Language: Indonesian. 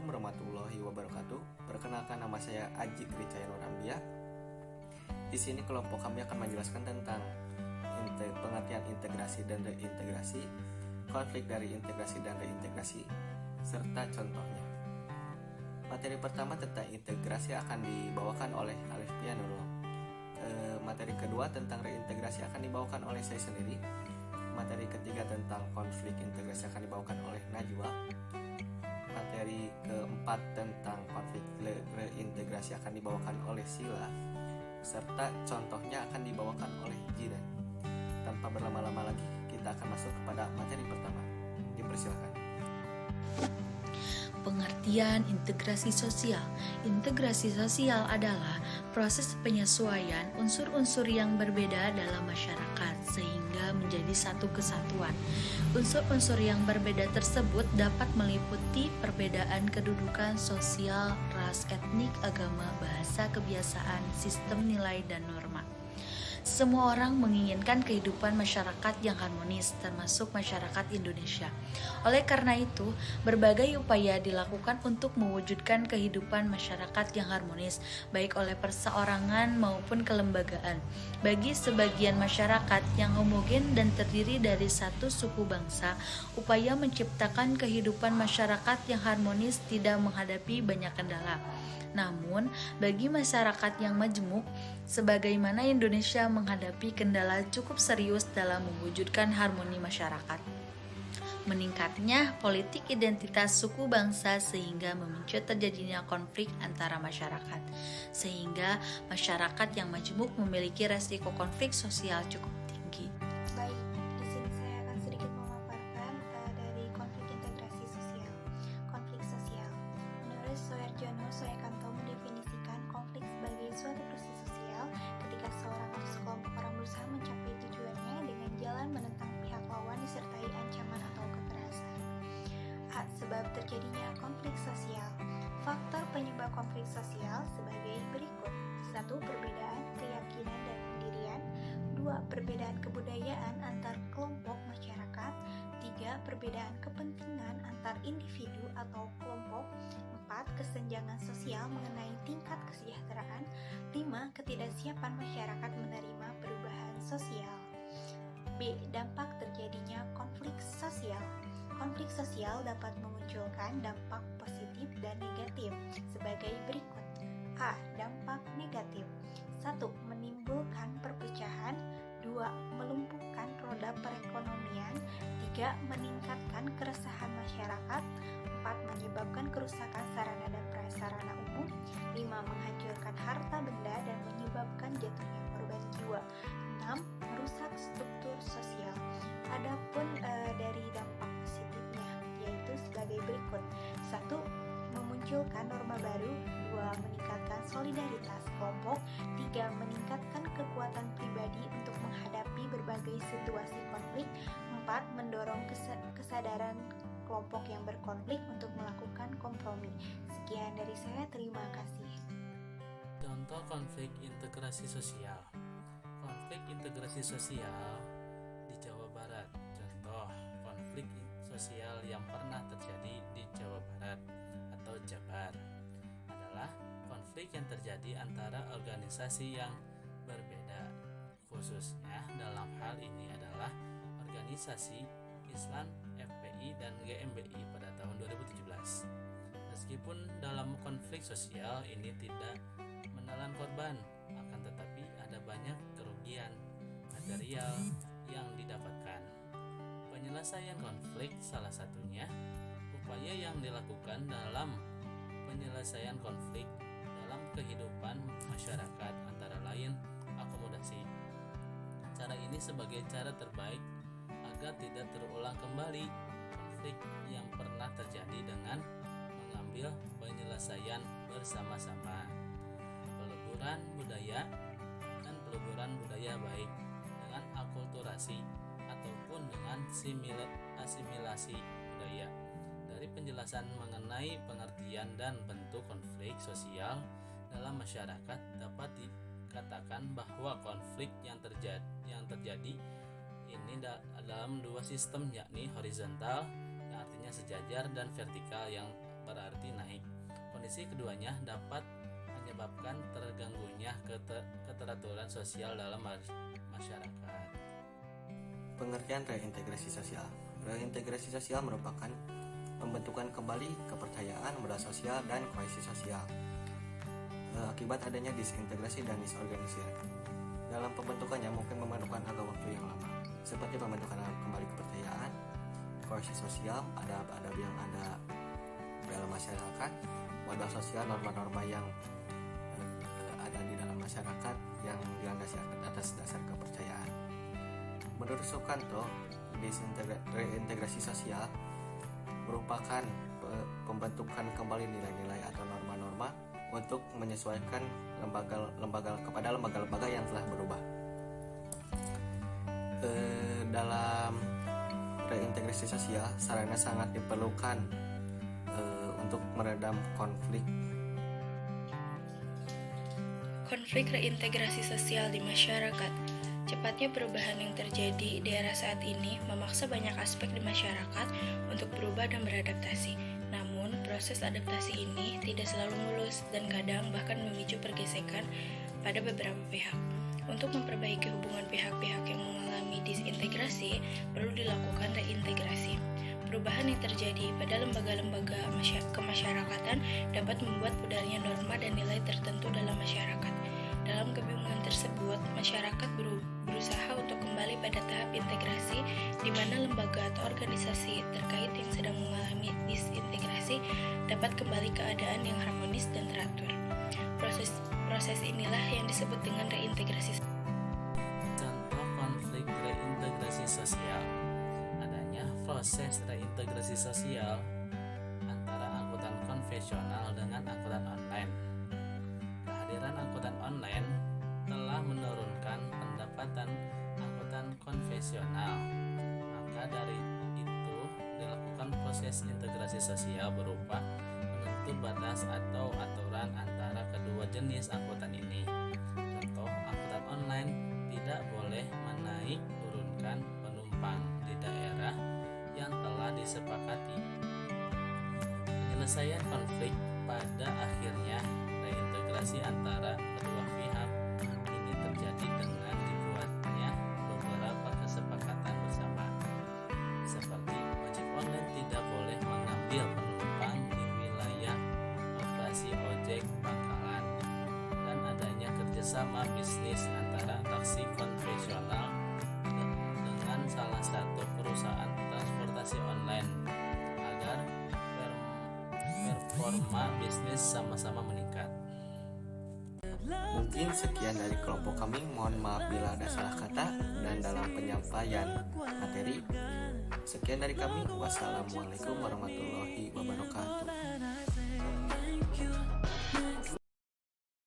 Assalamualaikum warahmatullahi wabarakatuh. Perkenalkan, nama saya Aji Kricaya Nurambia. Di sini kelompok kami akan menjelaskan tentang pengertian integrasi dan reintegrasi, konflik dari integrasi dan reintegrasi, serta contohnya. Materi pertama tentang integrasi akan dibawakan oleh Alif Pianurul. Materi kedua tentang reintegrasi akan dibawakan oleh saya sendiri. Materi ketiga tentang konflik integrasi akan dibawakan oleh Najwa. Materi keempat tentang konflik reintegrasi akan dibawakan oleh Sila, serta contohnya akan dibawakan oleh Jidan. Tanpa berlama-lama lagi, kita akan masuk kepada materi pertama. Dipersilakan. Pengertian integrasi sosial. Integrasi sosial adalah proses penyesuaian unsur-unsur yang berbeda dalam masyarakat sehingga menjadi satu kesatuan. Unsur-unsur yang berbeda tersebut dapat meliputi perbedaan kedudukan sosial, ras, etnik, agama, bahasa, kebiasaan, sistem nilai, dan norma. Semua orang menginginkan kehidupan masyarakat yang harmonis, termasuk masyarakat Indonesia. Oleh karena itu, berbagai upaya dilakukan untuk mewujudkan kehidupan masyarakat yang harmonis, baik oleh perseorangan maupun kelembagaan. Bagi sebagian masyarakat yang homogen dan terdiri dari satu suku bangsa, upaya menciptakan kehidupan masyarakat yang harmonis tidak menghadapi banyak kendala. Namun, bagi masyarakat yang majemuk, sebagaimana Indonesia menghadapi kendala cukup serius dalam mewujudkan harmoni masyarakat. Meningkatnya politik identitas suku bangsa sehingga memicu terjadinya konflik antara masyarakat. Sehingga masyarakat yang majemuk memiliki resiko konflik sosial cukup tinggi. Baik, di sini saya akan sedikit memaparkan dari konflik integrasi sosial. Konflik sosial. Menurut Soeharjono Soekanto mendefinisikan konflik sebagai suatu proses sosial ketika seorang atau sekelompok orang berusaha mencapai tujuannya dengan jalan menentang pihak lawan disertai ancaman atau kekerasan. A. Sebab terjadinya konflik sosial. Faktor penyebab konflik sosial sebagai berikut. 1. Perbedaan keyakinan dan pendirian. 2. Perbedaan kebudayaan antar kelompok masyarakat. 3. Perbedaan kepentingan antar individu atau kelompok. 4. Kesenjangan sosial mengenai tingkat kesejahteraan. 5. Ketidaksiapan masyarakat menerima perubahan sosial. B. Dampak terjadinya konflik sosial. Konflik sosial dapat memunculkan dampak positif dan negatif sebagai berikut. A. Dampak negatif. 1. Menimbulkan perpecahan. 2. Melumpuhkan roda perekonomian. 3. Meningkatkan keresahan masyarakat. 4. Menyebabkan kerusakan sarana dan prasarana umum. 5. Menghancurkan harta benda dan menyebabkan jatuhnya korban jiwa. 6. Merusak struktur sosial. Adapun dari dampak positifnya yaitu sebagai berikut. 1. Memunculkan norma baru. 2. Meningkatkan solidaritas kelompok. 3. Meningkatkan kekuatan pribadi untuk menghadapi berbagai situasi konflik. 4. Mendorong kesadaran kelompok yang berkonflik untuk melakukan kompromi. Sekian dari saya, terima kasih. Contoh konflik integrasi sosial. Konflik integrasi sosial di Jawa Barat. Contoh konflik sosial yang pernah terjadi di Jawa Barat atau Jabar adalah konflik yang terjadi antara organisasi yang berbeda. Khususnya dalam hal ini adalah organisasi Islam FPI dan GMBI pada tahun 2017. Meskipun dalam konflik sosial ini tidak menelan korban, akan tetapi ada banyak kerugian material yang didapatkan. Penyelesaian konflik salah satunya upaya yang dilakukan dalam penyelesaian konflik dalam kehidupan masyarakat antara lain akomodasi. Cara ini sebagai cara terbaik agar tidak terulang kembali konflik yang pernah terjadi dengan mengambil penyelesaian bersama-sama. Peleburan budaya dan peleburan budaya baik dengan akulturasi ataupun dengan asimilasi budaya. Dari penjelasan mengenai pengertian dan bentuk konflik sosial dalam masyarakat dapat dikatakan bahwa konflik yang terjadi ini dalam dua sistem, yakni horizontal yang artinya sejajar dan vertikal yang berarti naik. Kondisi keduanya dapat menyebabkan terganggunya keteraturan sosial dalam masyarakat. Pengertian reintegrasi sosial. Reintegrasi sosial merupakan pembentukan kembali kepercayaan, modal sosial, dan kohesi sosial akibat adanya disintegrasi dan disorganisir. Dalam pembentukannya mungkin memerlukan agak waktu yang lama, seperti pembentukan kembali kepercayaan, kohesi sosial, adab-adab yang ada dalam masyarakat, modal sosial, norma-norma yang ada di dalam masyarakat yang dilandasi atas dasar kepercayaan. Menurut Sukanto, reintegrasi sosial merupakan pembentukan kembali nilai-nilai atau norma-norma untuk menyesuaikan kepada lembaga-lembaga yang telah berubah. Dalam reintegrasi sosial, sarana sangat diperlukan untuk meredam konflik. Konflik reintegrasi sosial di masyarakat. Cepatnya perubahan yang terjadi di era saat ini memaksa banyak aspek di masyarakat untuk berubah dan beradaptasi. Namun, proses adaptasi ini tidak selalu mulus dan kadang bahkan memicu pergesekan pada beberapa pihak. Untuk memperbaiki hubungan pihak-pihak yang mengalami disintegrasi, perlu dilakukan reintegrasi. Perubahan yang terjadi pada lembaga-lembaga kemasyarakatan dapat membuat pudarnya norma dan nilai tertentu dalam masyarakat. Dalam kebingungan tersebut, masyarakat berusaha untuk kembali pada tahap integrasi di mana lembaga atau organisasi terkait yang sedang mengalami disintegrasi dapat kembali keadaan yang harmonis dan teratur. Proses inilah yang disebut dengan reintegrasi. Contoh konflik reintegrasi sosial. Adanya proses reintegrasi sosial antara angkutan konvensional dengan angkutan online. Kehadiran angkutan online telah menurunkan pendapatan angkutan konvensional. Maka dari itu dilakukan proses integrasi sosial berupa menentu batas atau aturan antara kedua jenis angkutan ini. Contoh, angkutan online tidak boleh menaik turunkan penumpang di daerah yang telah disepakati. Penyelesaian konflik pada akhirnya reintegrasi antara kedua pihak ini terjadi dengan dibuatnya beberapa kesepakatan bersama, seperti wajib online tidak boleh mengambil penumpang di wilayah operasi ojek pangkalan, dan adanya kerjasama bisnis antara taksi konvensional dengan salah satu perusahaan transportasi online agar performa bisnis sama-sama meningkat. Mungkin sekian dari kelompok kami. Mohon maaf bila ada salah kata dan dalam penyampaian materi. Sekian dari kami. Wassalamualaikum warahmatullahi wabarakatuh.